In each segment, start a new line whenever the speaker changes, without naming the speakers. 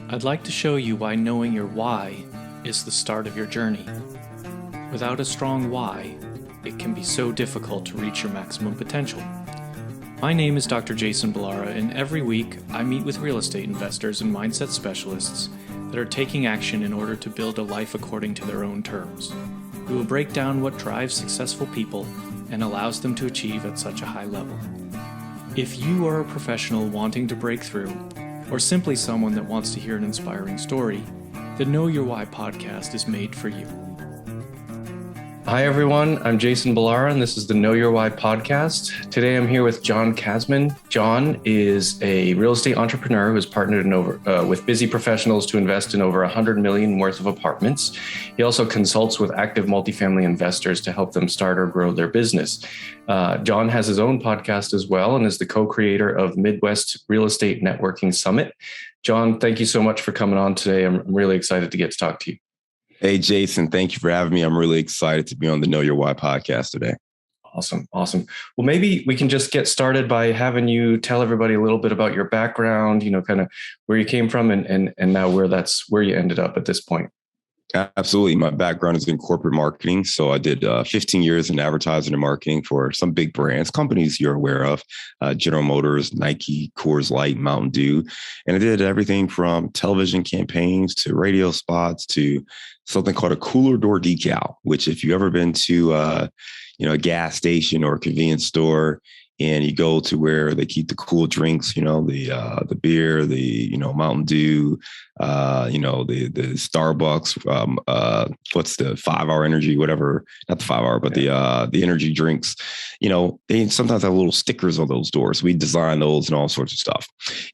I'd like to show you why knowing your why is the start of your journey. Without a strong why, it can be so difficult to reach your maximum potential. My name is Dr. Jason Balara, and every week I meet with real estate investors and mindset specialists that are taking action in order to build a life according to their own terms. We will break down what drives successful people and allows them to achieve at such a high level. If you are a professional wanting to break through, or simply someone that wants to hear an inspiring story, the Know Your Why podcast is made for you. Hi, everyone. I'm Jason Balara, and this is the Know Your Why podcast. Today, I'm here with John Casmon. John is a real estate entrepreneur who has partnered with busy professionals to invest in over $100 million worth of apartments. He also consults with active multifamily investors to help them start or grow their business. John has his own podcast as well and is the co-creator of Midwest Real Estate Networking Summit. John, thank you so much for coming on today. I'm really excited to get to talk to you.
Hey, Jason, thank you for having me. I'm really excited to be on the Know Your Why podcast today.
Awesome. Well, maybe we can just get started by having you tell everybody a little bit about your background, kind of where you came from and now where you ended up at this point.
Absolutely. My background is in corporate marketing. So I did 15 years in advertising and marketing for some big brands, companies you're aware of, General Motors, Nike, Coors Light, Mountain Dew. And I did everything from television campaigns to radio spots to something called a cooler door decal, which if you've ever been to a gas station or a convenience store, and you go to where they keep the cool drinks, the beer, the Mountain Dew, the Starbucks, what's the 5-hour energy, whatever, not the 5-hour, but the energy drinks, they sometimes have little stickers on those doors. We design those and all sorts of stuff.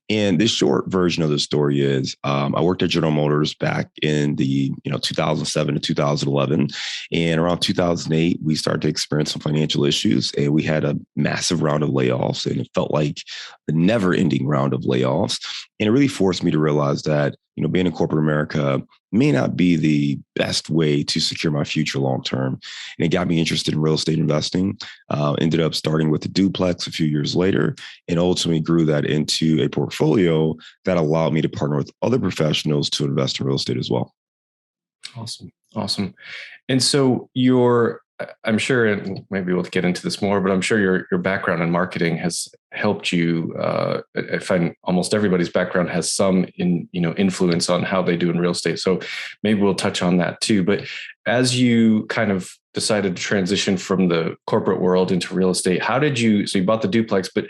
And this short version of the story is I worked at General Motors back in the 2007 to 2011. And around 2008, we started to experience some financial issues and we had a massive round of layoffs, and it felt like a never ending round of layoffs. And it really forced me to realize that, being in corporate America may not be the best way to secure my future long term. And it got me interested in real estate investing. Ended up starting with a duplex a few years later, and ultimately grew that into a portfolio that allowed me to partner with other professionals to invest in real estate as well.
Awesome. And so I'm sure, and maybe we'll get into this more, but I'm sure your background in marketing has helped you. I find almost everybody's background has some influence on how they do in real estate. So maybe we'll touch on that too. But as you kind of decided to transition from the corporate world into real estate, so you bought the duplex, but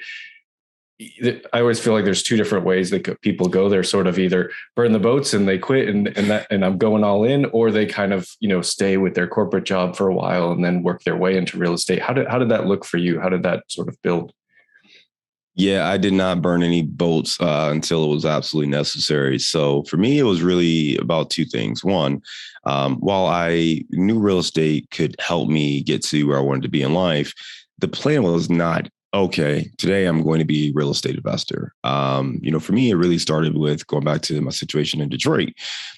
I always feel like there's two different ways that people go. They're sort of either burn the boats and they quit and I'm going all in, or they kind of, stay with their corporate job for a while and then work their way into real estate. How did that look for you? How did that sort of build?
Yeah, I did not burn any boats until it was absolutely necessary. So for me, it was really about two things. One, while I knew real estate could help me get to where I wanted to be in life, the plan was not, okay, today I'm going to be a real estate investor. For me, it really started with going back to my situation in Detroit,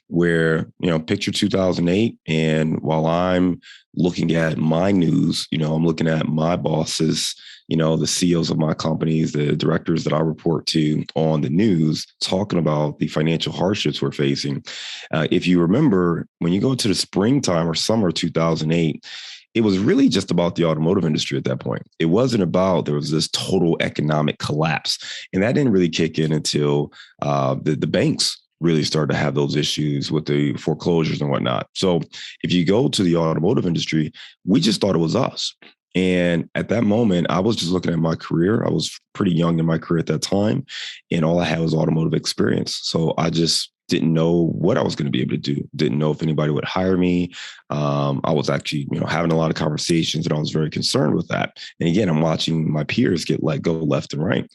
where, picture 2008. And while I'm looking at my news, I'm looking at my bosses, the CEOs of my companies, the directors that I report to on the news, talking about the financial hardships we're facing. If you remember, when you go to the springtime or summer of 2008, it was really just about the automotive industry at that point. It wasn't about there was this total economic collapse. And that didn't really kick in until the banks really started to have those issues with the foreclosures and whatnot. So if you go to the automotive industry, we just thought it was us. And at that moment, I was just looking at my career. I was pretty young in my career at that time, and all I had was automotive experience. So I just didn't know what I was going to be able to do. Didn't know if anybody would hire me. I was actually, having a lot of conversations, and I was very concerned with that. And again, I'm watching my peers get let go left and right.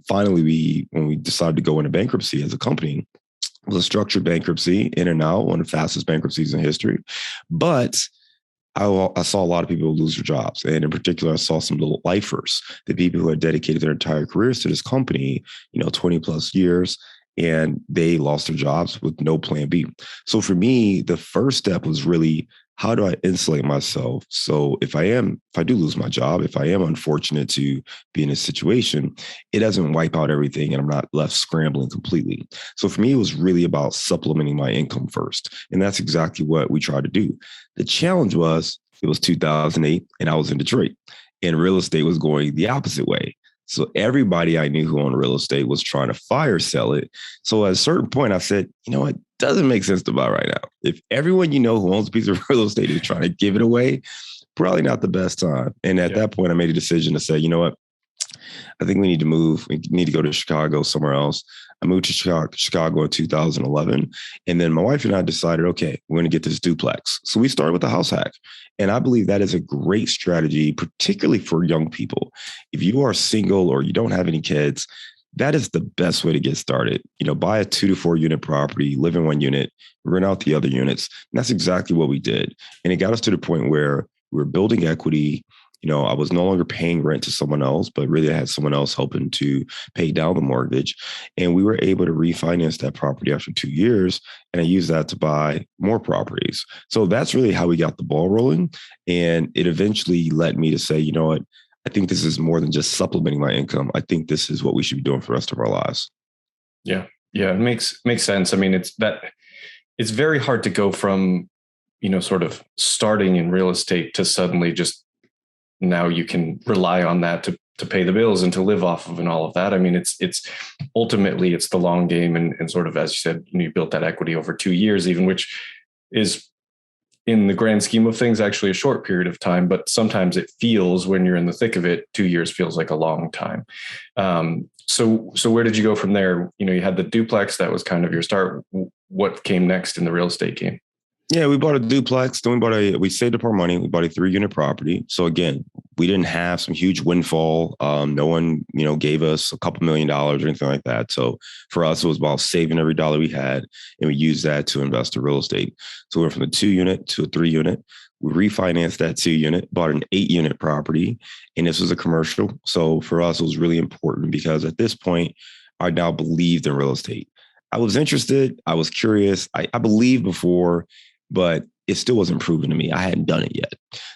Finally, when we decided to go into bankruptcy as a company, it was a structured bankruptcy, in and out, one of the fastest bankruptcies in history. But I saw a lot of people lose their jobs. And in particular, I saw some little lifers, the people who had dedicated their entire careers to this company, 20 plus years, and they lost their jobs with no plan B. So for me, the first step was really how do I insulate myself? So if I do lose my job, if I am unfortunate to be in a situation, it doesn't wipe out everything and I'm not left scrambling completely. So for me, it was really about supplementing my income first. And that's exactly what we tried to do. The challenge was it was 2008 and I was in Detroit and real estate was going the opposite way. So everybody I knew who owned real estate was trying to fire sell it. So at a certain point, I said, you know what? Doesn't make sense to buy right now. If everyone you know who owns a piece of real estate is trying to give it away, probably not the best time. And at that point, I made a decision to say, you know what? I think we need to move. We need to go to Chicago, somewhere else. I moved to Chicago in 2011. And then my wife and I decided, okay, we're going to get this duplex. So we started with a house hack. And I believe that is a great strategy, particularly for young people. If you are single or you don't have any kids, that is the best way to get started. Buy a 2 to 4 unit property, live in one unit, rent out the other units. And that's exactly what we did. And it got us to the point where we were building equity. I was no longer paying rent to someone else, but really I had someone else helping to pay down the mortgage. And we were able to refinance that property after 2 years. And I used that to buy more properties. So that's really how we got the ball rolling. And it eventually led me to say, you know what? I think this is more than just supplementing my income. I think this is what we should be doing for the rest of our lives.
Yeah. Yeah. It makes sense. I mean, it's very hard to go from, sort of starting in real estate to suddenly just now you can rely on that to pay the bills and to live off of and all of that. I mean, it's ultimately it's the long game and sort of, as you said, you built that equity over 2 years, even, which is in the grand scheme of things, actually a short period of time, but sometimes it feels when you're in the thick of it, 2 years feels like a long time. So where did you go from there? You had the duplex, that was kind of your start. What came next in the real estate game?
Yeah, we bought a duplex. Then we saved up our money. We bought a 3-unit property. So again, we didn't have some huge windfall. No one, gave us a couple $1 million or anything like that. So for us, it was about saving every dollar we had, and we used that to invest in real estate. So we went from a 2-unit to a 3-unit. We refinanced that 2-unit, bought an 8-unit property, and this was a commercial. So for us, it was really important because at this point, I now believed in real estate. I was interested. I was curious. I believed before, but it still wasn't proven to me. I hadn't done it yet.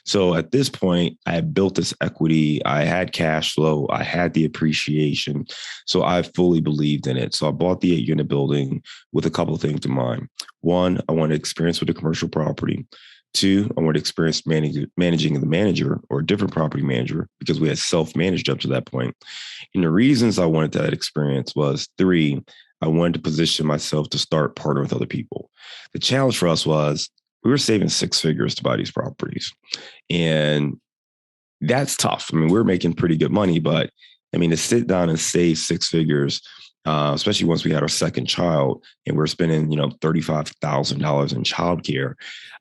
So at this point, I had built this equity. I had cash flow. I had the appreciation. So I fully believed in it. So I bought the 8-unit building with a couple of things in mind. One, I wanted experience with a commercial property. 2, I wanted experience managing the manager or a different property manager because we had self-managed up to that point. And the reasons I wanted that experience was 3, I wanted to position myself to start partnering with other people. The challenge for us was we were saving 6 figures to buy these properties. And that's tough. I mean, we're making pretty good money, but I mean, to sit down and save 6 figures, especially once we had our second child and we're spending, $35,000 in childcare,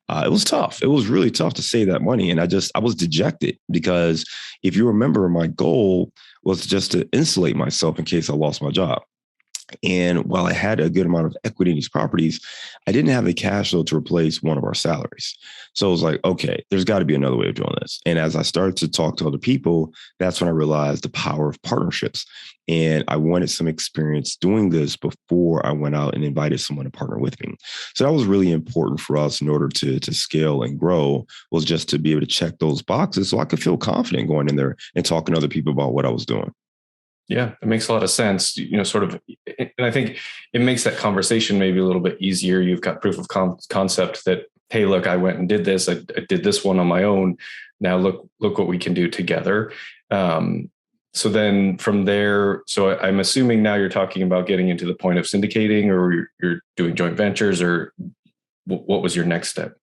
it was tough. It was really tough to save that money. And I was dejected because if you remember, my goal was just to insulate myself in case I lost my job. And while I had a good amount of equity in these properties, I didn't have the cash flow to replace one of our salaries. So I was like, okay, there's got to be another way of doing this. And as I started to talk to other people, that's when I realized the power of partnerships. And I wanted some experience doing this before I went out and invited someone to partner with me. So that was really important for us in order to scale and grow, was just to be able to check those boxes so I could feel confident going in there and talking to other people about what I was doing.
Yeah, it makes a lot of sense, sort of. And I think it makes that conversation maybe a little bit easier. You've got proof of concept that, hey, look, I went and did this. I did this one on my own. Now look what we can do together. So then from there, so I'm assuming now you're talking about getting into the point of syndicating, or you're doing joint ventures, or what was your next step?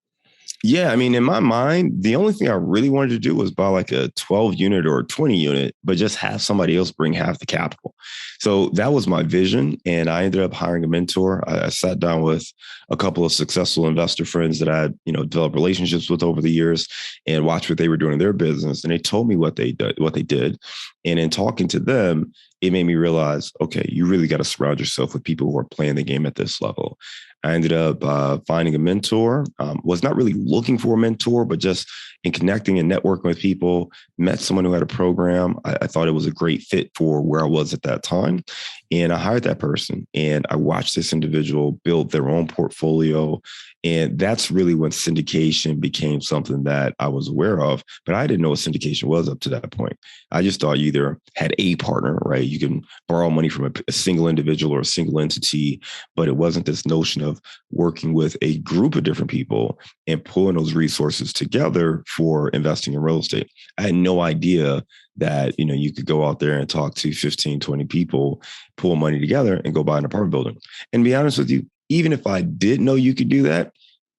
Yeah, I mean, in my mind, the only thing I really wanted to do was buy like a 12-unit or a 20-unit, but just have somebody else bring half the capital. So that was my vision. And I ended up hiring a mentor. I sat down with a couple of successful investor friends that I had, developed relationships with over the years and watched what they were doing in their business. And they told me what they did. And in talking to them, it made me realize, okay, you really got to surround yourself with people who are playing the game at this level. I ended up finding a mentor, was not really looking for a mentor, but just in connecting and networking with people, met someone who had a program. I thought it was a great fit for where I was at that time. And I hired that person and I watched this individual build their own portfolio. And that's really when syndication became something that I was aware of, but I didn't know what syndication was up to that point. I just thought you either had a partner, right? You can borrow money from a single individual or a single entity, but it wasn't this notion of working with a group of different people and pulling those resources together for investing in real estate. I had no idea that, you could go out there and talk to 15, 20 people, pull money together and go buy an apartment building. And to be honest with you, even if I did know you could do that,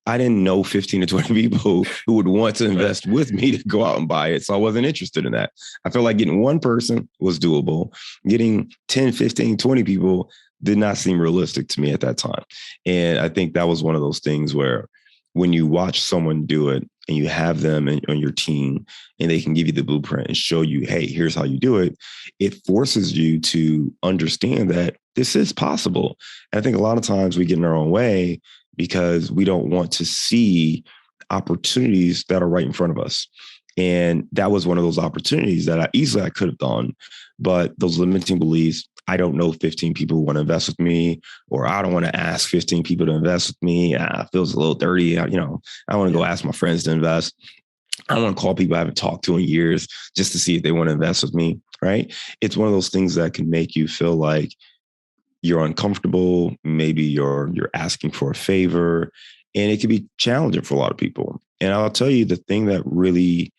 I didn't know 15 to 20 people who would want to invest with me to go out and buy it. So I wasn't interested in that. I felt like getting one person was doable. Getting 10, 15, 20 people did not seem realistic to me at that time. And I think that was one of those things where when you watch someone do it and you have them on your team and they can give you the blueprint and show you, hey, here's how you do it, it forces you to understand that this is possible. And I think a lot of times we get in our own way because we don't want to see opportunities that are right in front of us. And that was one of those opportunities that I could have done, but those limiting beliefs, I don't know 15 people who want to invest with me, or I don't want to ask 15 people to invest with me. It feels a little dirty. I want to go ask my friends to invest. I don't want to call people I haven't talked to in years just to see if they want to invest with me, right? It's one of those things that can make you feel like you're uncomfortable. Maybe you're asking for a favor, and it can be challenging for a lot of people. And I'll tell you, the thing that really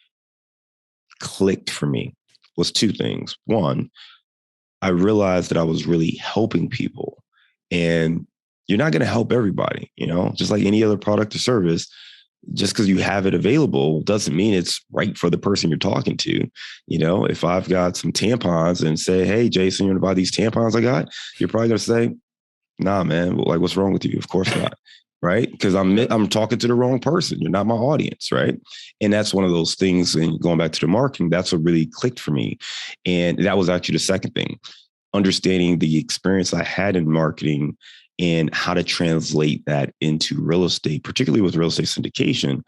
clicked for me was two things. One, I realized that I was really helping people, and you're not going to help everybody, just like any other product or service. Just because you have it available doesn't mean it's right for the person you're talking to. If I've got some tampons and say, hey, Jason, you want to buy these tampons I got? You're probably going to say, nah, man, like, what's wrong with you? Of course not. Right. Because I'm talking to the wrong person. You're not my audience. Right. And that's one of those things. And going back to the marketing, that's what really clicked for me. And that was actually the second thing, understanding the experience I had in marketing and how to translate that into real estate, particularly with real estate syndication.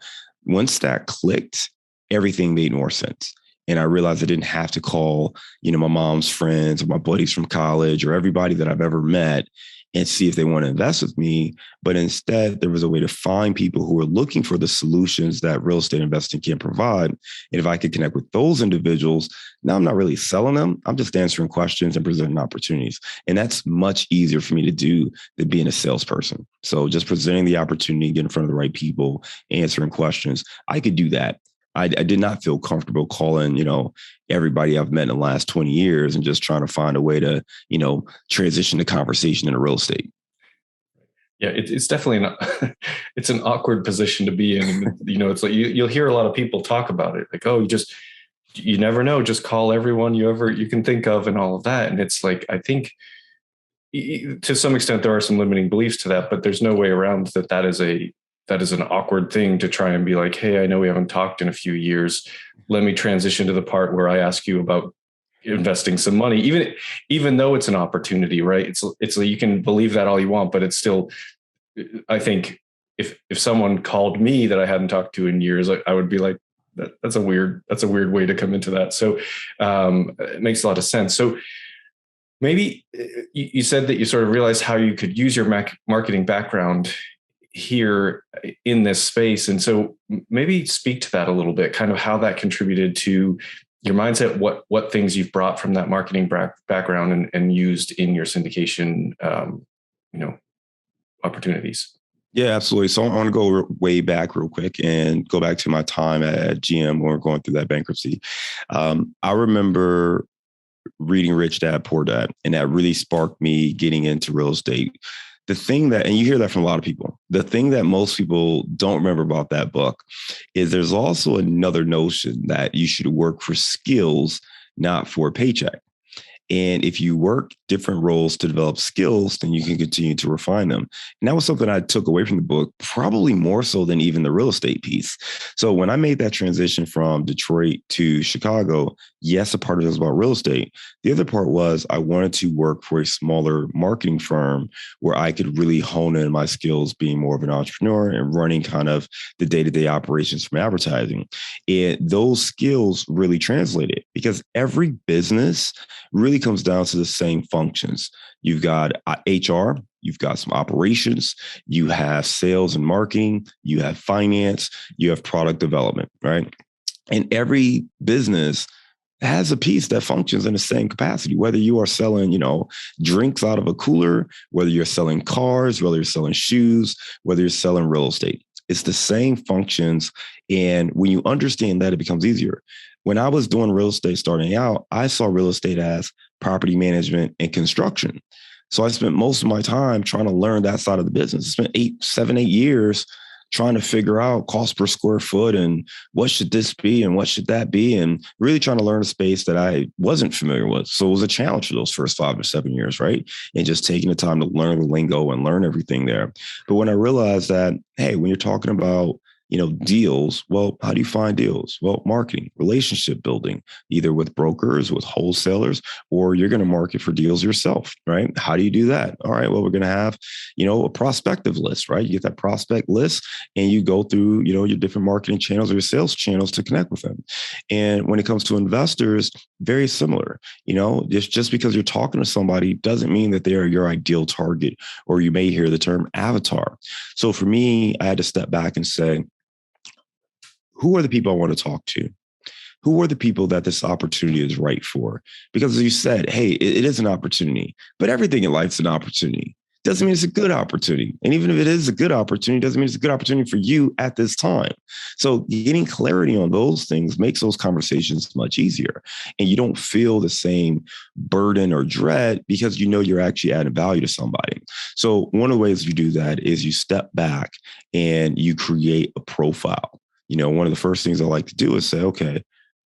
Once that clicked, everything made more sense. And I realized I didn't have to call, my mom's friends or my buddies from college or everybody that I've ever met and see if they want to invest with me. But instead, there was a way to find people who are looking for the solutions that real estate investing can provide. And if I could connect with those individuals, now I'm not really selling them. I'm just answering questions and presenting opportunities. And that's much easier for me to do than being a salesperson. So just presenting the opportunity, getting in front of the right people, answering questions, I could do that. I did not feel comfortable calling, everybody I've met in the last 20 years and just trying to find a way to, transition the conversation into real estate.
Yeah, it's definitely it's an awkward position to be in. It's like you'll hear a lot of people talk about it, like, oh, you never know, just call everyone you can think of and all of that. And it's like, I think to some extent there are some limiting beliefs to that, but there's no way around that. That is an awkward thing to try and be like, hey, I know we haven't talked in a few years. Let me transition to the part where I ask you about investing some money, even though it's an opportunity, right? It's like, you can believe that all you want, but it's still, I think if someone called me that I hadn't talked to in years, I would be like, that's a weird way to come into that. So it makes a lot of sense. So maybe you said that you sort of realized how you could use your marketing background here in this space. And so maybe speak to that a little bit, kind of how that contributed to your mindset, what things you've brought from that marketing background and used in your syndication, opportunities.
Yeah, absolutely. So I want to go way back real quick and go back to my time at GM when we we're going through that bankruptcy. I remember reading Rich Dad, Poor Dad, and that really sparked me getting into real estate. The thing that, and you hear that from a lot of people, the thing that most people don't remember about that book is there's also another notion that you should work for skills, not for a paycheck. And if you work different roles to develop skills, then you can continue to refine them. And that was something I took away from the book, probably more so than even the real estate piece. So when I made that transition from Detroit to Chicago, yes, a part of it was about real estate. The other part was I wanted to work for a smaller marketing firm where I could really hone in my skills being more of an entrepreneur and running kind of the day-to-day operations from advertising. And those skills really translated because every business really comes down to the same functions. You've got HR, you've got some operations, you have sales and marketing, you have finance, you have product development, right? And every business has a piece that functions in the same capacity, whether you are selling, drinks out of a cooler, whether you're selling cars, whether you're selling shoes, whether you're selling real estate. It's the same functions. And when you understand that, it becomes easier. When I was doing real estate starting out, I saw real estate as property management and construction. So I spent most of my time trying to learn that side of the business. I spent 7, 8 years trying to figure out cost per square foot and what should this be and what should that be, and really trying to learn a space that I wasn't familiar with. So it was a challenge for those first 5 or 7 years, right? And just taking the time to learn the lingo and learn everything there. But when I realized that, hey, when you're talking about deals. Well, how do you find deals? Well, marketing, relationship building, either with brokers, with wholesalers, or you're going to market for deals yourself, right? How do you do that? All right, well, we're going to have, a prospective list, right? You get that prospect list and you go through, your different marketing channels or your sales channels to connect with them. And when it comes to investors, very similar, just because you're talking to somebody doesn't mean that they're your ideal target, or you may hear the term avatar. So for me, I had to step back and say, who are the people I want to talk to? Who are the people that this opportunity is right for? Because as you said, hey, it is an opportunity, but everything in life is an opportunity. Doesn't mean it's a good opportunity. And even if it is a good opportunity, doesn't mean it's a good opportunity for you at this time. So getting clarity on those things makes those conversations much easier. And you don't feel the same burden or dread because you're actually adding value to somebody. So one of the ways you do that is you step back and you create a profile. One of the first things I like to do is say, okay,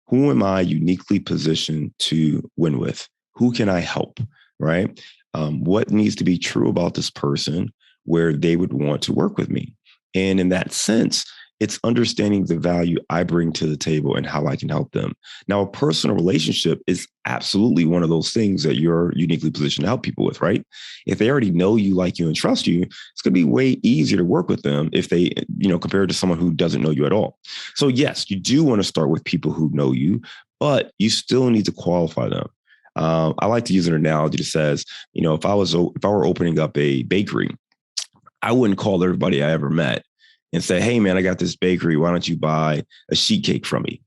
who am I uniquely positioned to win with? Who can I help, right? What needs to be true about this person where they would want to work with me? And in that sense, it's understanding the value I bring to the table and how I can help them. Now, a personal relationship is absolutely one of those things that you're uniquely positioned to help people with, right? If they already know you, like you, and trust you, it's going to be way easier to work with them if they, compared to someone who doesn't know you at all. So yes, you do want to start with people who know you, but you still need to qualify them. I like to use an analogy that says, if I were opening up a bakery, I wouldn't call everybody I ever met and say, hey, man, I got this bakery. Why don't you buy a sheet cake from me?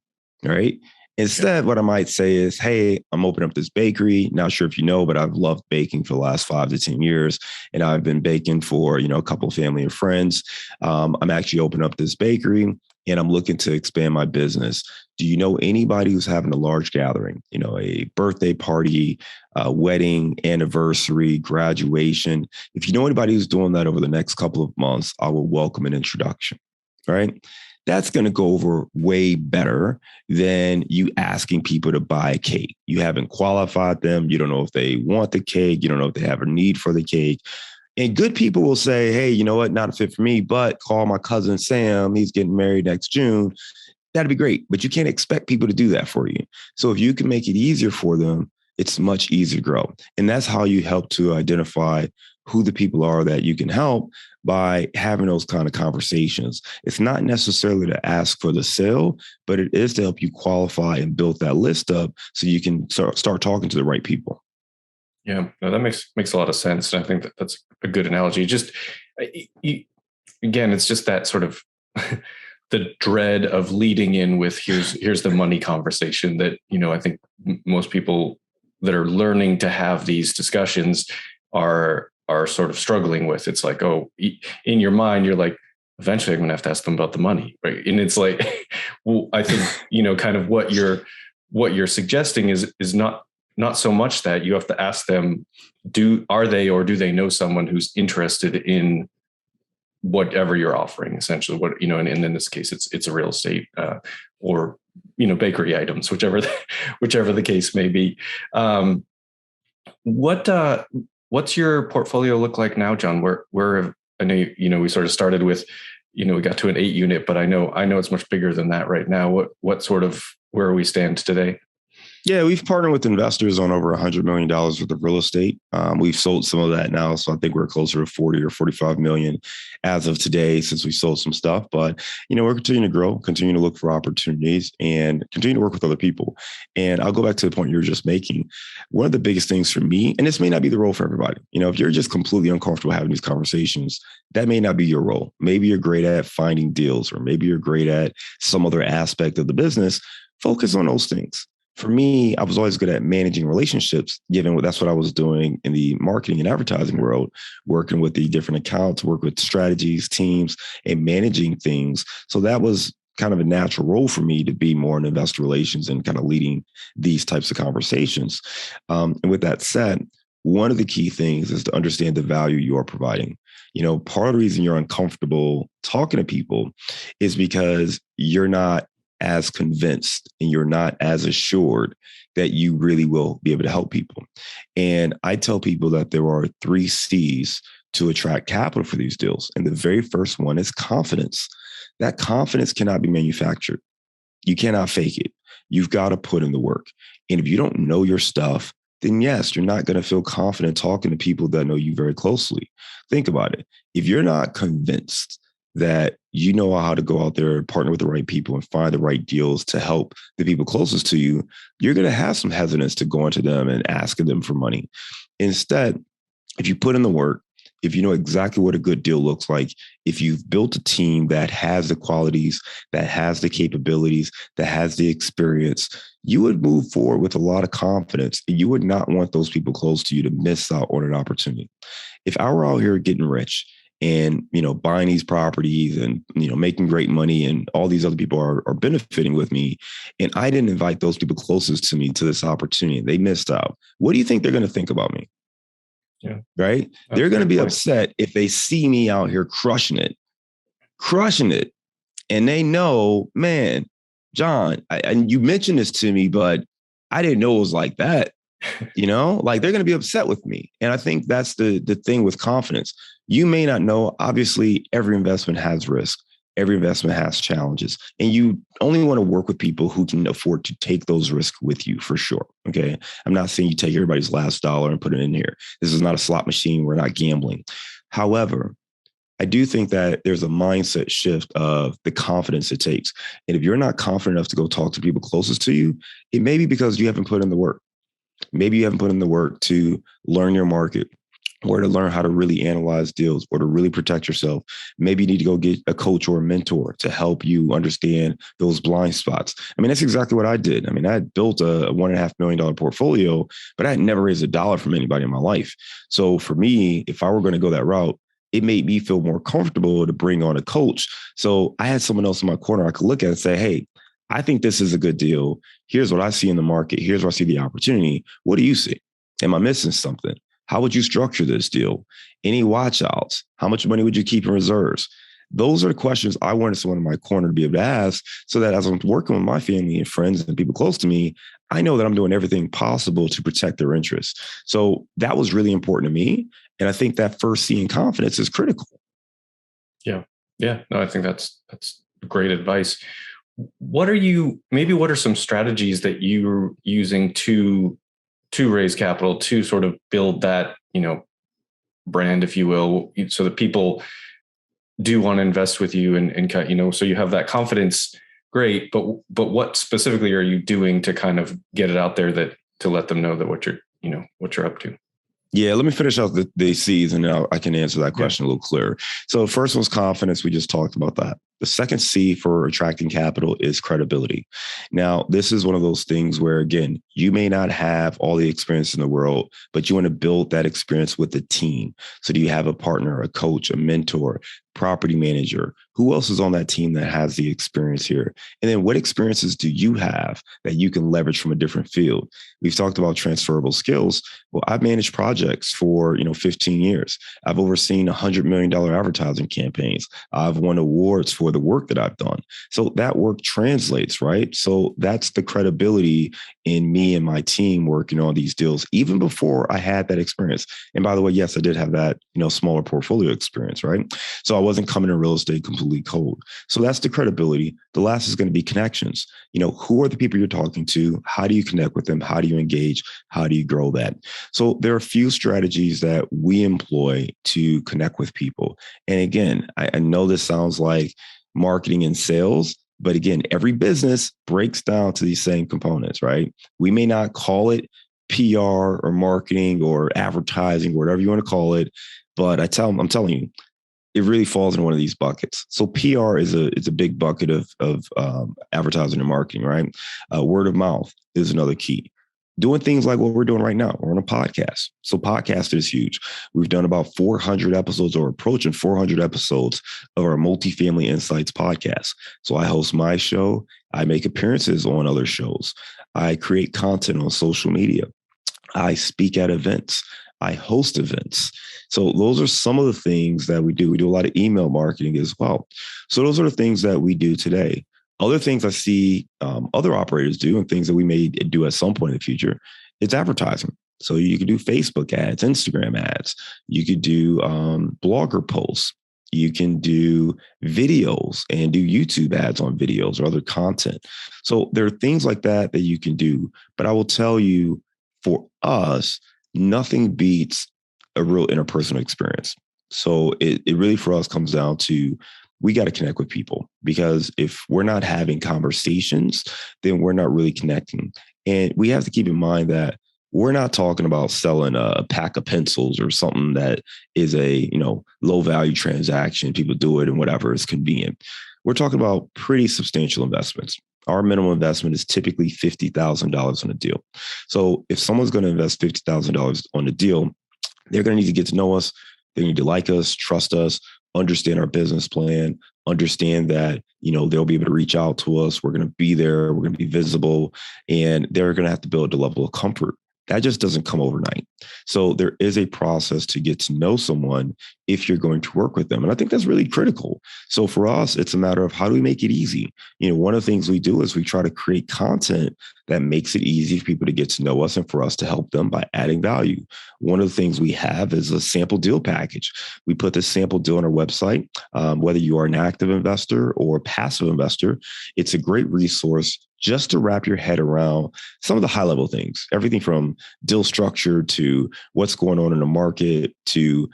Right. Instead, what I might say is, hey, I'm opening up this bakery. Not sure if you know, but I've loved baking for the last 5 to 10 years. And I've been baking for, a couple of family and friends. I'm actually opening up this bakery and I'm looking to expand my business. Do you know anybody who's having a large gathering, a birthday party, a wedding, anniversary, graduation? If you know anybody who's doing that over the next couple of months, I will welcome an introduction, right? That's going to go over way better than you asking people to buy a cake. You haven't qualified them. You don't know if they want the cake. You don't know if they have a need for the cake. And good people will say, hey, you know what? Not a fit for me, but call my cousin Sam. He's getting married next June. That'd be great. But you can't expect people to do that for you. So if you can make it easier for them, it's much easier to grow. And that's how you help to identify who the people are that you can help by having those kind of conversations. It's not necessarily to ask for the sale, but it is to help you qualify and build that list up so you can start talking to the right people.
Yeah, no, that makes a lot of sense. And I think that's a good analogy. Just again, it's just that sort of the dread of leading in with here's the money conversation that, I think most people that are learning to have these discussions are sort of struggling with. It's like, oh, in your mind, you're like, eventually I'm going to have to ask them about the money. Right. And it's like, well, I think, kind of what you're suggesting is not so much that you have to ask them, do they know someone who's interested in whatever you're offering, essentially, and in this case, it's a real estate or bakery items, whichever the case may be. What's your portfolio look like now, John? Where I know we sort of started with, we got to an 8 unit, but I know it's much bigger than that right now. What sort of where we stand today?
Yeah, we've partnered with investors on over $100 million worth of real estate. We've sold some of that now. So I think we're closer to 40 or 45 million as of today since we sold some stuff. But, we're continuing to grow, continue to look for opportunities and continue to work with other people. And I'll go back to the point you were just making. One of the biggest things for me, and this may not be the role for everybody, if you're just completely uncomfortable having these conversations, that may not be your role. Maybe you're great at finding deals, or maybe you're great at some other aspect of the business. Focus on those things. For me, I was always good at managing relationships, given that's what I was doing in the marketing and advertising world, working with the different accounts, work with strategies, teams, and managing things. So that was kind of a natural role for me to be more in investor relations and kind of leading these types of conversations. And with that said, one of the key things is to understand the value you are providing. Part of the reason you're uncomfortable talking to people is because you're not as convinced and you're not as assured that you really will be able to help people. And I tell people that there are 3 C's to attract capital for these deals. And the very first one is confidence. That confidence cannot be manufactured. You cannot fake it. You've got to put in the work. And if you don't know your stuff, then yes, you're not going to feel confident talking to people that know you very closely. Think about it. If you're not convinced that you know how to go out there, partner with the right people and find the right deals to help the people closest to you, you're going to have some hesitance to go into them and asking them for money. Instead, if you put in the work, if you know exactly what a good deal looks like, if you've built a team that has the qualities, that has the capabilities, that has the experience, you would move forward with a lot of confidence. And you would not want those people close to you to miss out on an opportunity. If I were out here getting rich and, buying these properties and, making great money and all these other people are benefiting with me, and I didn't invite those people closest to me to this opportunity, they missed out. What do you think they're going to think about me?
Yeah.
Right. They're going to be upset if they see me out here crushing it. And they know, man, John, and you mentioned this to me, but I didn't know it was like that. Like they're going to be upset with me. And I think that's the thing with confidence. You may not know, obviously, every investment has risk. Every investment has challenges, and you only want to work with people who can afford to take those risks with you for sure. Okay. I'm not saying you take everybody's last dollar and put it in here. This is not a slot machine. We're not gambling. However, I do think that there's a mindset shift of the confidence it takes. And if you're not confident enough to go talk to people closest to you, it may be because you haven't put in the work. Maybe you haven't put in the work to learn your market, or to learn how to really analyze deals, or to really protect yourself. Maybe you need to go get a coach or a mentor to help you understand those blind spots. I mean, that's exactly what I did. I mean, I had built a $1.5 million portfolio, but I had never raised a dollar from anybody in my life. So for me, if I were going to go that route, it made me feel more comfortable to bring on a coach. So I had someone else in my corner I could look at and say, hey, I think this is a good deal. Here's what I see in the market. Here's where I see the opportunity. What do you see? Am I missing something? How would you structure this deal? Any watch outs? How much money would you keep in reserves? Those are the questions I wanted someone in my corner to be able to ask, so that as I'm working with my family and friends and people close to me, I know that I'm doing everything possible to protect their interests. So that was really important to me. And I think that first C in confidence is critical.
Yeah. Yeah. No, I think that's great advice. What are some strategies that you're using to raise capital, to sort of build that, brand, if you will, so that people do want to invest with you and so you have that confidence? Great. But what specifically are you doing to kind of get it out there, that to let them know that what you're up to?
Yeah, let me finish out the C's and now I can answer that question a little clearer. So first one's confidence. We just talked about that. The second C for attracting capital is credibility. Now, this is one of those things where, again, you may not have all the experience in the world, but you want to build that experience with the team. So do you have a partner, a coach, a mentor, property manager? Who else is on that team that has the experience here? And then what experiences do you have that you can leverage from a different field? We've talked about transferable skills. Well, I've managed projects for 15 years. I've overseen $100 million advertising campaigns. I've won awards for for the work that I've done. So that work translates, right? So that's the credibility in me and my team working on these deals, even before I had that experience. And by the way, yes, I did have that, smaller portfolio experience, right? So I wasn't coming in real estate completely cold. So that's the credibility. The last is going to be connections. Who are the people you're talking to? How do you connect with them? How do you engage? How do you grow that? So there are a few strategies that we employ to connect with people. And again, I know this sounds like marketing and sales, but again, every business breaks down to these same components, right? We may not call it PR or marketing or advertising, whatever you want to call it, but I'm telling you, it really falls in one of these buckets. So PR is a big bucket of advertising and marketing, right? Word of mouth is another key. Doing things like what we're doing right now. We're on a podcast. So podcast is huge. We've done about 400 episodes or approaching 400 episodes of our Multifamily Insights podcast. So I host my show. I make appearances on other shows. I create content on social media. I speak at events. I host events. So those are some of the things that we do. We do a lot of email marketing as well. So those are the things that we do today. Other things I see other operators do and things that we may do at some point in the future, it's advertising. So you could do Facebook ads, Instagram ads. You could do blogger posts. You can do videos and do YouTube ads on videos or other content. So there are things like that that you can do. But I will tell you, for us, nothing beats a real interpersonal experience. So it really for us comes down to, we got to connect with people, because if we're not having conversations, then we're not really connecting. And we have to keep in mind that we're not talking about selling a pack of pencils or something that is a, low value transaction. People do it and whatever is convenient. We're talking about pretty substantial investments. Our minimum investment is typically $50,000 on a deal. So if someone's going to invest $50,000 on a deal, they're going to need to get to know us. They need to like us, trust us, understand our business plan, understand that, they'll be able to reach out to us. We're going to be there. We're going to be visible, and they're going to have to build a level of comfort. That just doesn't come overnight. So there is a process to get to know someone if you're going to work with them. And I think that's really critical. So for us, it's a matter of how do we make it easy? One of the things we do is we try to create content that makes it easy for people to get to know us and for us to help them by adding value. One of the things we have is a sample deal package. We put this sample deal on our website. Whether you are an active investor or a passive investor, it's a great resource just to wrap your head around some of the high level things, everything from deal structure to what's going on in the market to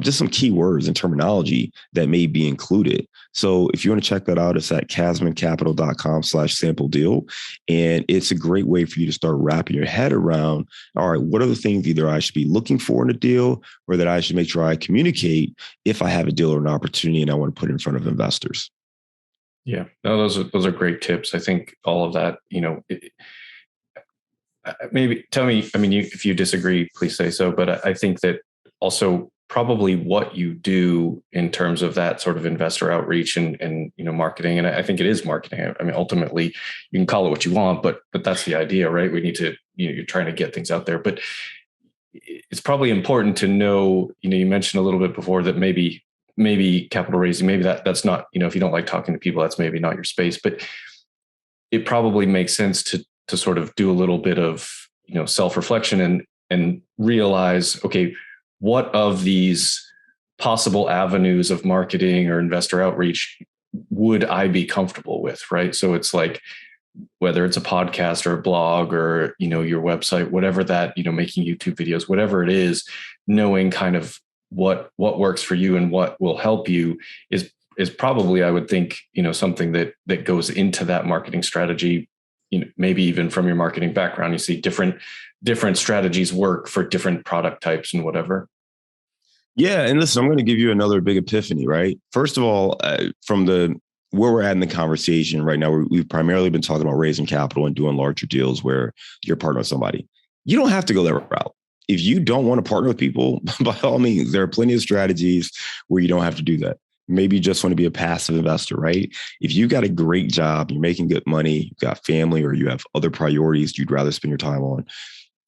just some keywords and terminology that may be included. So if you want to check that out, it's at casmoncapital.com/sample deal. And it's a great way for you to start wrapping your head around, all right, what are the things either I should be looking for in a deal or that I should make sure I communicate if I have a deal or an opportunity and I want to put in front of investors.
Yeah, no, those are great tips. I think all of that, maybe tell me, if you disagree, please say so. But I think that also probably what you do in terms of that sort of investor outreach and marketing, and I think it is marketing. Ultimately, you can call it what you want, but that's the idea, right? We need to, you're trying to get things out there, but it's probably important to know, you mentioned a little bit before that maybe capital raising, maybe that's not, if you don't like talking to people, that's maybe not your space, but it probably makes sense to sort of do a little bit of, self-reflection and realize, okay, what of these possible avenues of marketing or investor outreach would I be comfortable with, right? So it's like, whether it's a podcast or a blog or, your website, whatever that, making YouTube videos, whatever it is, knowing kind of what works for you and what will help you is probably, I would think, something that goes into that marketing strategy. Maybe even from your marketing background, you see different strategies work for different product types and whatever.
Yeah. And listen, I'm going to give you another big epiphany, right? First of all, from where we're at in the conversation right now, we've primarily been talking about raising capital and doing larger deals where you're partnering with somebody. You don't have to go that route. If you don't want to partner with people, by all means, there are plenty of strategies where you don't have to do that. Maybe you just want to be a passive investor, right? If you've got a great job, you're making good money, you've got family, or you have other priorities you'd rather spend your time on,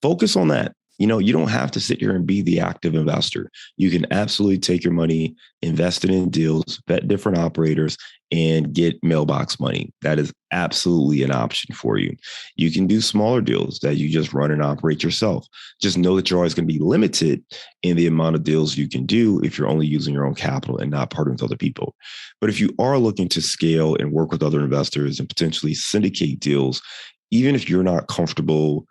focus on that. You don't have to sit here and be the active investor. You can absolutely take your money, invest it in deals, vet different operators, and get mailbox money. That is absolutely an option for you. You can do smaller deals that you just run and operate yourself. Just know that you're always going to be limited in the amount of deals you can do if you're only using your own capital and not partnering with other people. But if you are looking to scale and work with other investors and potentially syndicate deals, even if you're not comfortable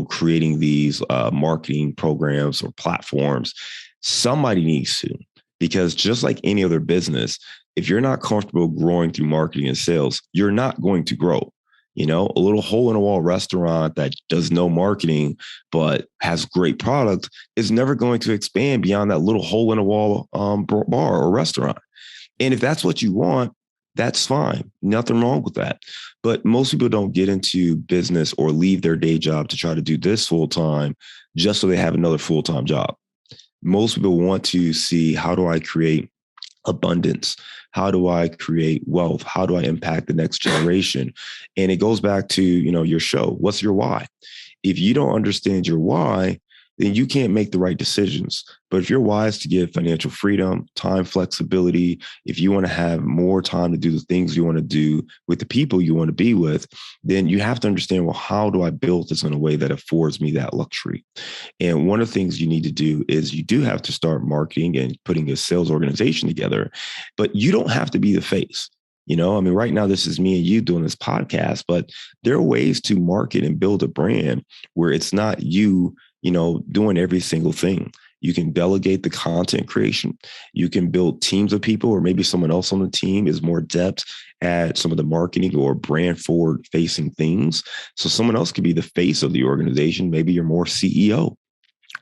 creating these marketing programs or platforms, somebody needs to, because just like any other business, if you're not comfortable growing through marketing and sales, you're not going to grow. A little hole in a wall restaurant that does no marketing, but has great product is never going to expand beyond that little hole in a wall bar or restaurant. And if that's what you want, that's fine. Nothing wrong with that. But most people don't get into business or leave their day job to try to do this full time just so they have another full time job. Most people want to see, how do I create abundance? How do I create wealth? How do I impact the next generation? And it goes back to, your show. What's your why? If you don't understand your why, then you can't make the right decisions. But if you're wise to give financial freedom, time flexibility, if you want to have more time to do the things you want to do with the people you want to be with, then you have to understand, well, how do I build this in a way that affords me that luxury? And one of the things you need to do is you do have to start marketing and putting a sales organization together, but you don't have to be the face. Right now, this is me and you doing this podcast, but there are ways to market and build a brand where it's not you doing every single thing. You can delegate the content creation. You can build teams of people, or maybe someone else on the team is more adept at some of the marketing or brand forward facing things. So someone else could be the face of the organization. Maybe you're more CEO.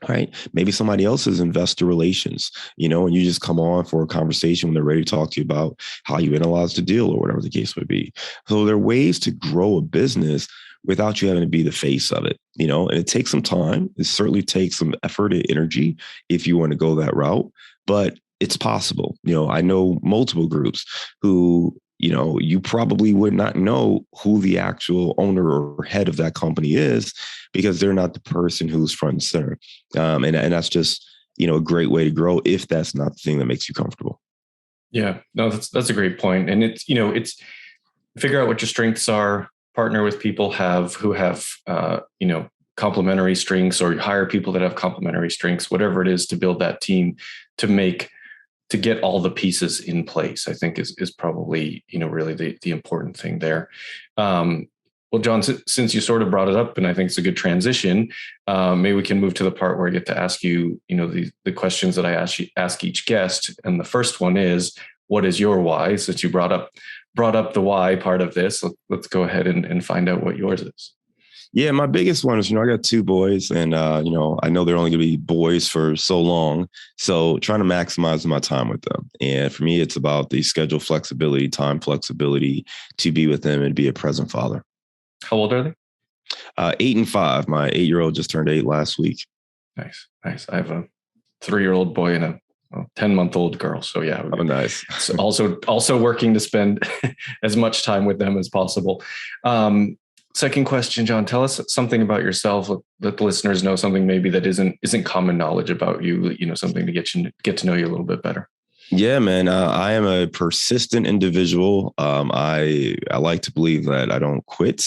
Right. Maybe somebody else is investor relations, and you just come on for a conversation when they're ready to talk to you about how you analyze the deal or whatever the case would be. So there are ways to grow a business without you having to be the face of it, and it takes some time. It certainly takes some effort and energy if you want to go that route, but it's possible. I know multiple groups who, you probably would not know who the actual owner or head of that company is because they're not the person who's front and center. And that's just, a great way to grow if that's not the thing that makes you comfortable.
Yeah, no, that's a great point. And it's figure out what your strengths are, partner with people who have complementary strengths, or hire people that have complementary strengths, whatever it is, to build that team to get all the pieces in place, I think is probably, really the important thing there. Well, John, since you sort of brought it up, and I think it's a good transition, maybe we can move to the part where I get to ask you, the questions that I ask each guest. And the first one is, what is your why? Since you brought up the why part of this, let's go ahead and find out what yours is.
Yeah, my biggest one is, I got two boys, and, I know they're only going to be boys for so long. So trying to maximize my time with them. And for me, it's about the schedule flexibility, time flexibility to be with them and be a present father.
How old are they?
8 and 5. My 8-year-old just turned 8 last week.
Nice. I have a 3-year-old boy and a 10-month-old girl. So yeah.
Oh, nice.
also working to spend as much time with them as possible. Second question, John, tell us something about yourself. Let the listeners know something maybe that isn't common knowledge about you, something to get to know you a little bit better.
Yeah, man. I am a persistent individual. I like to believe that I don't quit.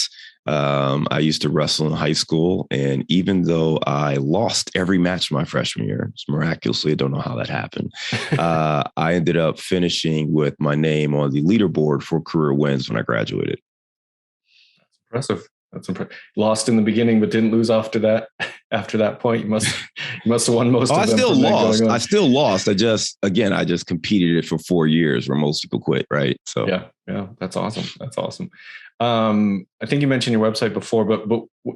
I used to wrestle in high school, and even though I lost every match my freshman year, miraculously, I don't know how that happened. I ended up finishing with my name on the leaderboard for career wins when I graduated.
That's impressive. Lost in the beginning, but didn't lose after that. After that point, you must have won most of them.
I still lost. I just competed it for 4 years, where most people quit. Right. So
yeah, that's awesome. I think you mentioned your website before, but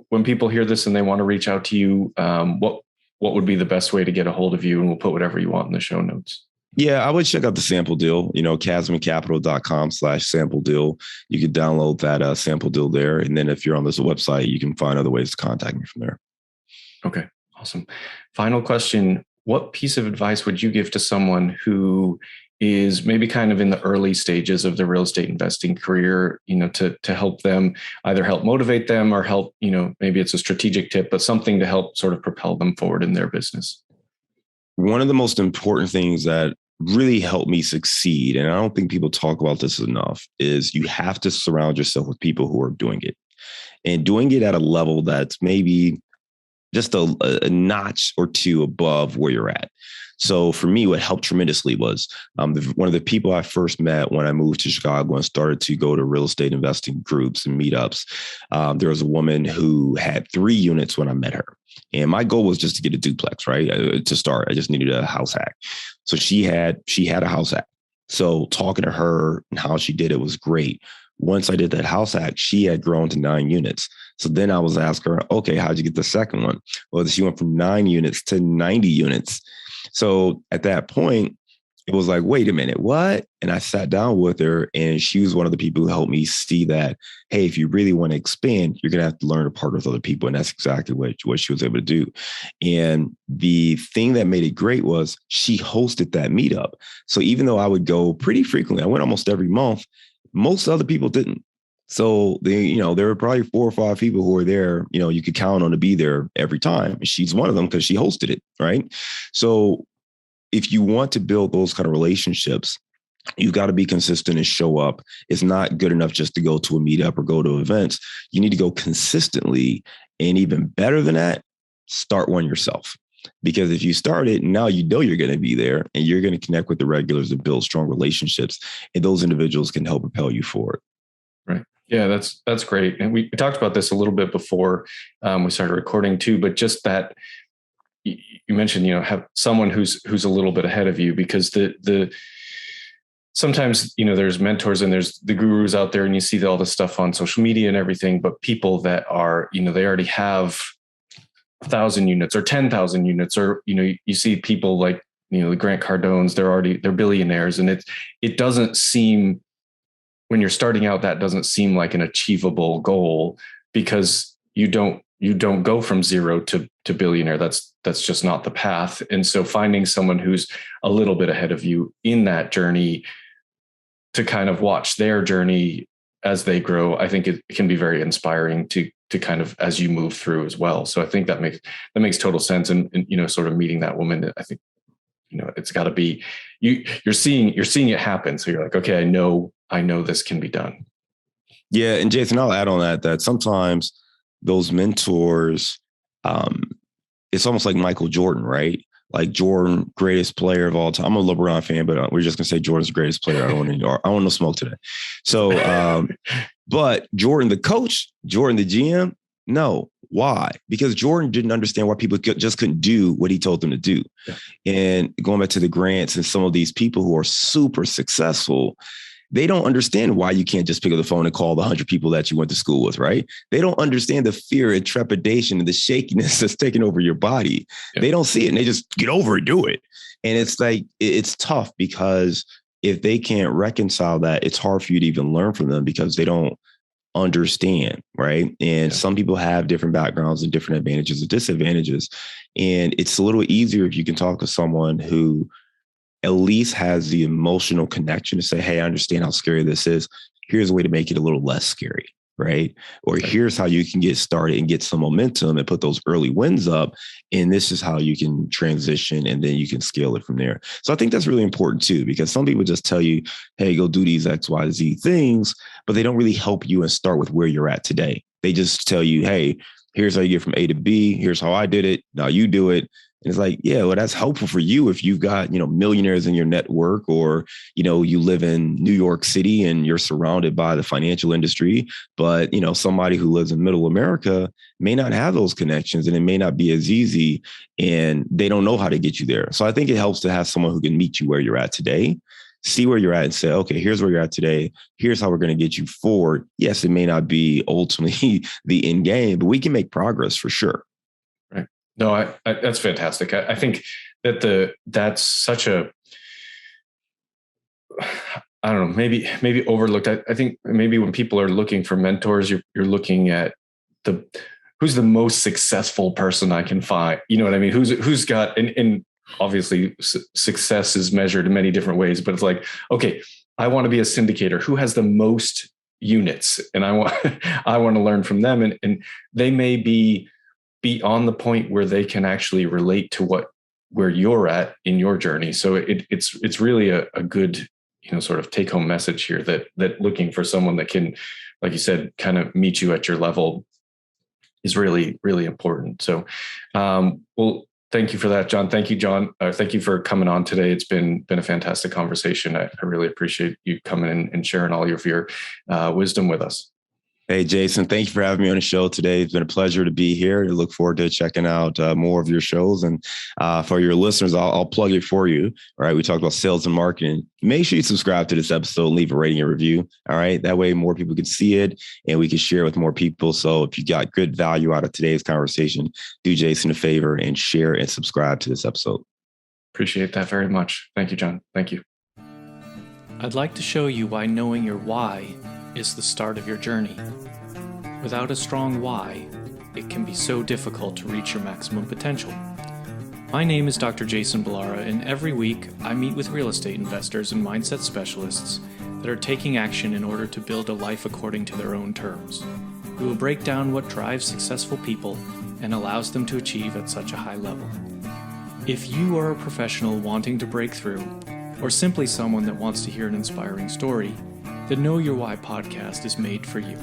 when people hear this and they want to reach out to you, what would be the best way to get a hold of you? And we'll put whatever you want in the show notes.
Yeah, I would check out the sample deal, casmoncapital.com/sample deal. You could download that sample deal there. And then if you're on this website, you can find other ways to contact me from there.
Okay, awesome. Final question. What piece of advice would you give to someone who is maybe kind of in the early stages of their real estate investing career, to help them, either help motivate them or help, maybe it's a strategic tip, but something to help sort of propel them forward in their business?
One of the most important things that really helped me succeed, and I don't think people talk about this enough, is you have to surround yourself with people who are doing it and doing it at a level that's maybe just a notch or two above where you're at. So for me, what helped tremendously was one of the people I first met when I moved to Chicago and started to go to real estate investing groups and meetups. There was a woman who had 3 units when I met her. And my goal was just to get a duplex, right? To start, I just needed a house hack. So she had a house hack. So talking to her and how she did it was great. Once I did that house hack, she had grown to 9 units. So then I was asking her, okay, how'd you get the second one? Well, she went from 9 units to 90 units. So at that point, it was like, wait a minute, what? And I sat down with her, and she was one of the people who helped me see that, hey, if you really want to expand, you're going to have to learn to partner with other people. And that's exactly what she was able to do. And the thing that made it great was she hosted that meetup. So even though I would go pretty frequently, I went almost every month, most other people didn't. So there were probably 4 or 5 people who were there, you could count on to be there every time. And she's one of them because she hosted it, right? So if you want to build those kind of relationships, you've got to be consistent and show up. It's not good enough just to go to a meetup or go to events. You need to go consistently. And even better than that, start one yourself. Because if you start it, now you're going to be there and you're going to connect with the regulars and build strong relationships. And those individuals can help propel you forward.
Right. Yeah, that's great. And we talked about this a little bit before we started recording too, but just that you mentioned, have someone who's a little bit ahead of you, because the sometimes, there's mentors and there's the gurus out there, and you see all this stuff on social media and everything, but people that are, they already have 1,000 units or 10,000 units, or, you see people like, the Grant Cardones, they're billionaires. And it doesn't seem, when you're starting out, that doesn't seem like an achievable goal, because you don't go from 0 to billionaire. That's just not the path. And so finding someone who's a little bit ahead of you in that journey to kind of watch their journey as they grow, I think it can be very inspiring to kind of, as you move through as well. So I think that makes total sense. And sort of meeting that woman, I think, it's got to be, you're seeing it happen. So you're like, okay, I know this can be done.
Yeah. And Jason, I'll add on that sometimes those mentors, it's almost like Michael Jordan, right? Like Jordan, greatest player of all time. I'm a LeBron fan, but we're just going to say Jordan's the greatest player. I don't want no smoke today. So, but Jordan, the coach, Jordan, the GM, no. Why? Because Jordan didn't understand why people just couldn't do what he told them to do. Yeah. And going back to the Grants and some of these people who are super successful, they don't understand why you can't just pick up the phone and call the 100 people that you went to school with, right? They don't understand the fear and trepidation and the shakiness that's taking over your body. Yeah. They don't see it, and they just get over and do it. And it's like, it's tough, because if they can't reconcile that, it's hard for you to even learn from them, because they don't understand, right? And some people have different backgrounds and different advantages and disadvantages. And it's a little easier if you can talk to someone who at least has the emotional connection to say, hey, I understand how scary this is. Here's a way to make it a little less scary, right? Or here's how you can get started and get some momentum and put those early wins up. And this is how you can transition, and then you can scale it from there. So I think that's really important too, because some people just tell you, hey, go do these X, Y, Z things, but they don't really help you and start with where you're at today. They just tell you, hey, here's how you get from A to B. Here's how I did it. Now you do it. And it's like, yeah, well, that's helpful for you if you've got, millionaires in your network, or, you live in New York City and you're surrounded by the financial industry. But, somebody who lives in middle America may not have those connections, and it may not be as easy, and they don't know how to get you there. So I think it helps to have someone who can meet you where you're at today, see where you're at, and say, okay, here's where you're at today. Here's how we're going to get you forward. Yes, it may not be ultimately the end game, but we can make progress for sure.
Right. No, I that's fantastic. I think that that's such a, I don't know, maybe overlooked. I think maybe when people are looking for mentors, you're looking at who's the most successful person I can find. You know what I mean? Who's got, and obviously success is measured in many different ways, but it's like, okay, I want to be a syndicator. Who has the most units? And I want I want to learn from them. And they may be on the point where they can actually relate to where you're at in your journey. So it's really a good, sort of take home message here that looking for someone that can, like you said, kind of meet you at your level is really, really important. So, well, thank you for that, John. Thank you, John. Thank you for coming on today. It's been a fantastic conversation. I really appreciate you coming in and sharing all of your wisdom with us.
Hey, Jason, thank you for having me on the show today. It's been a pleasure to be here. I look forward to checking out more of your shows. And for your listeners, I'll plug it for you. All right. We talked about sales and marketing. Make sure you subscribe to this episode and leave a rating and review. All right. That way more people can see it and we can share with more people. So if you got good value out of today's conversation, do Jason a favor and share and subscribe to this episode.
Appreciate that very much. Thank you, John. Thank you.
I'd like to show you why knowing your why is the start of your journey. Without a strong why, it can be so difficult to reach your maximum potential. My name is Dr. Jason Balara, and every week I meet with real estate investors and mindset specialists that are taking action in order to build a life according to their own terms. We will break down what drives successful people and allows them to achieve at such a high level. If you are a professional wanting to break through, or simply someone that wants to hear an inspiring story, the Know Your Why podcast is made for you.